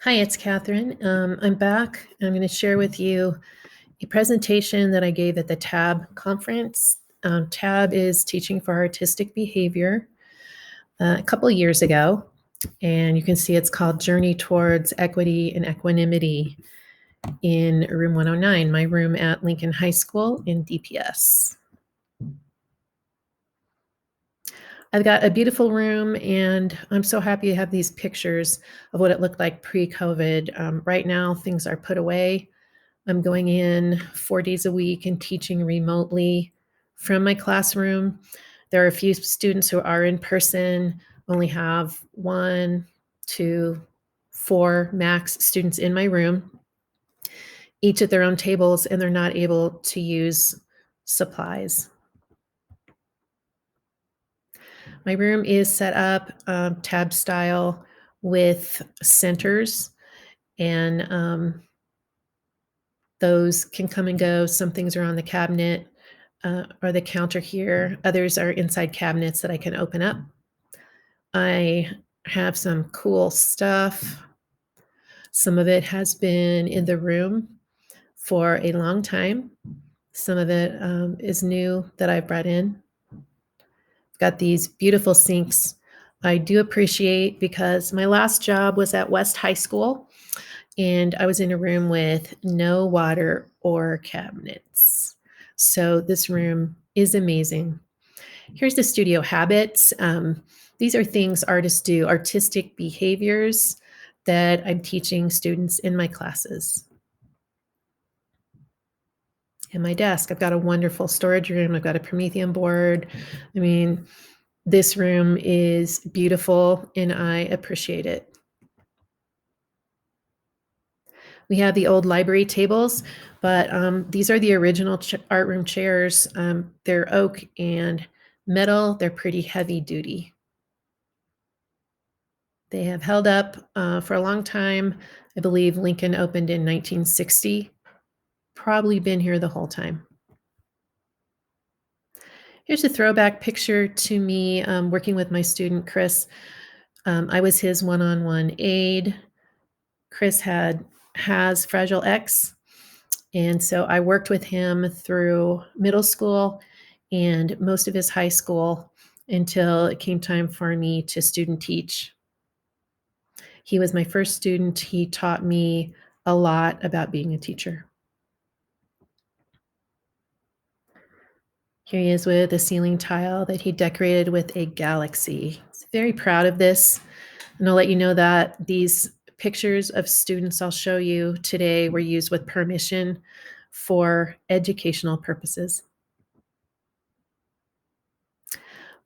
Hi, it's Catherine. I'm back. I'm going to share with you a presentation that I gave at the TAB conference. TAB is Teaching for Artistic Behavior a couple years ago, and you can see it's called Journey Towards Equity and Equanimity in room 109, my room at Lincoln High School in DPS. I've got a beautiful room, and I'm so happy to have these pictures of what it looked like pre-COVID. Right now, things are put away. I'm going in 4 days a week and teaching remotely from my classroom. There are a few students who are in person, only have 1, 2, 4 max students in my room, each at their own tables, and they're not able to use supplies. My room is set up tab style with centers, and those can come and go. Some things are on the cabinet or the counter here. Others are inside cabinets that I can open up. I have some cool stuff. Some of it has been in the room for a long time. Some of it is new that I brought in. Got these beautiful sinks. I do appreciate because my last job was at West High School, and I was in a room with no water or cabinets. So this room is amazing. Here's the studio habits. These are things artists do, artistic behaviors that I'm teaching students in my classes. And my desk, I've got a wonderful storage room. I've got a Promethean board. I mean, this room is beautiful and I appreciate it. We have the old library tables, but these are the original art room chairs. They're oak and metal. They're pretty heavy duty. They have held up for a long time. I believe Lincoln opened in 1960. Probably been here the whole time. Here's a throwback picture to me working with my student, Chris. I was his one-on-one aide. Chris has Fragile X, and so I worked with him through middle school and most of his high school until it came time for me to student teach. He was my first student. He taught me a lot about being a teacher. Here he is with a ceiling tile that he decorated with a galaxy. He's very proud of this. And I'll let you know that these pictures of students I'll show you today were used with permission for educational purposes.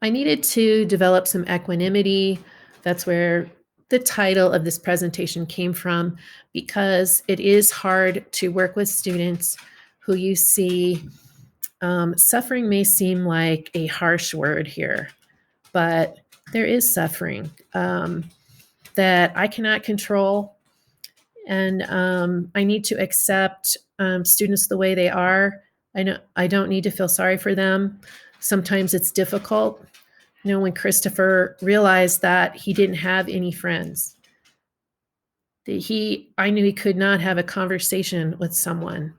I needed to develop some equanimity. That's where the title of this presentation came from, because it is hard to work with students who you see suffering may seem like a harsh word here, but there is suffering that I cannot control, and I need to accept students the way they are. I don't need to feel sorry for them. Sometimes it's difficult. You know, when Christopher realized that he didn't have any friends, that I knew he could not have a conversation with someone.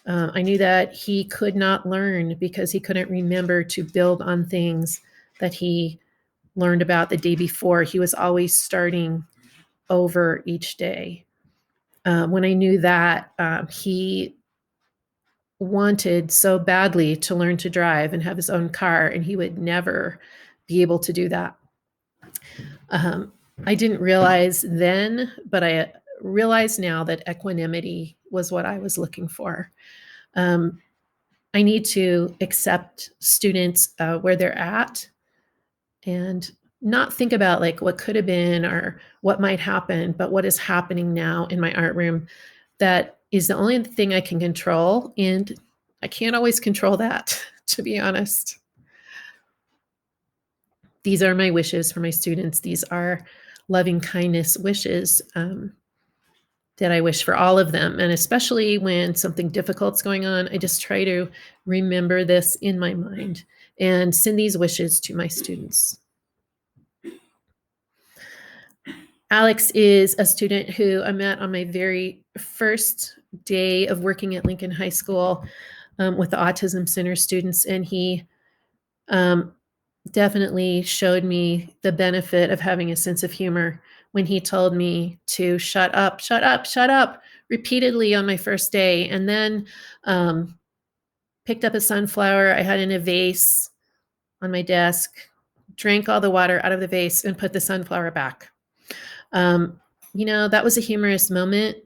I knew that he could not learn because he couldn't remember to build on things that he learned about the day before. He was always starting over each day. When I knew that, he wanted so badly to learn to drive and have his own car, and he would never be able to do that. I didn't realize then, but I realize now that equanimity was what I was looking for. I need to accept students where they're at and not think about like what could have been or what might happen, but what is happening now in my art room. That is the only thing I can control, and I can't always control that, to be honest. These are my wishes for my students. These are loving kindness wishes that I wish for all of them. And especially when something difficult's going on, I just try to remember this in my mind and send these wishes to my students. Alex is a student who I met on my very first day of working at Lincoln High School with the Autism Center students, and he um, definitely showed me the benefit of having a sense of humor when he told me to shut up, shut up, shut up repeatedly on my first day, and then um, picked up a sunflower I had in a vase on my desk, drank all the water out of the vase, and put the sunflower back. Um, that was a humorous moment.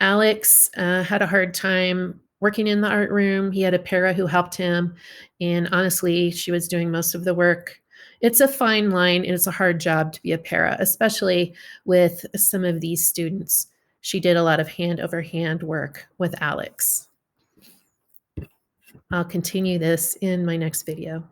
Alex had a hard time working in the art room. He had a para who helped him, and honestly, she was doing most of the work. It's a fine line, and it's a hard job to be a para, especially with some of these students. She did a lot of hand over hand work with Alex. I'll continue this in my next video.